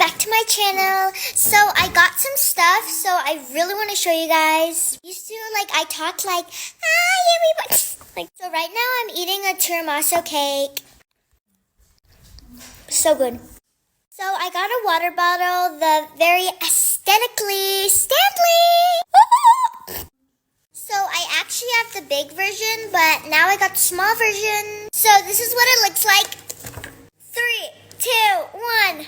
back to my channel. So I got some stuff, so I really want to show you guys. Used to, I talked like, hi everybody. So right now I'm eating a tiramisu cake. So good. So I got a water bottle, the very aesthetically Stanley. So I actually have the big version, but now I got the small version. So this is what it looks like. 3, 2, 1.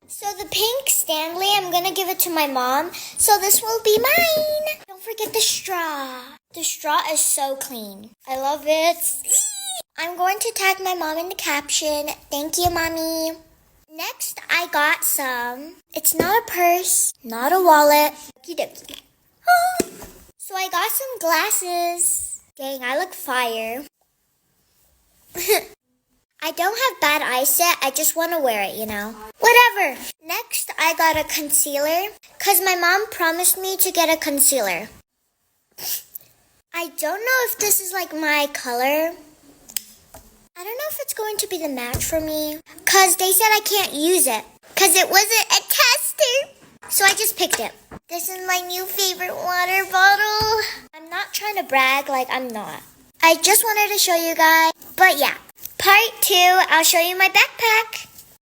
So the pink Stanley, I'm going to give it to my mom. So this will be mine. Don't forget the straw. The straw is so clean. I love it. I'm going to tag my mom in the caption. Thank you, Mommy. Next, I got some. It's not a purse, not a wallet. So I got some glasses. Dang, I look fire. I don't have bad eyesight. I just want to wear it, Whatever. Next, I got a concealer because my mom promised me to get a concealer. I don't know if this is my color. I don't know if it's going to be the match for me because they said I can't use it because it wasn't a tester. So I just picked it. This is my new favorite water bottle. I'm not trying to brag, I'm not. I just wanted to show you guys. But yeah. Part 2, I'll show you my backpack.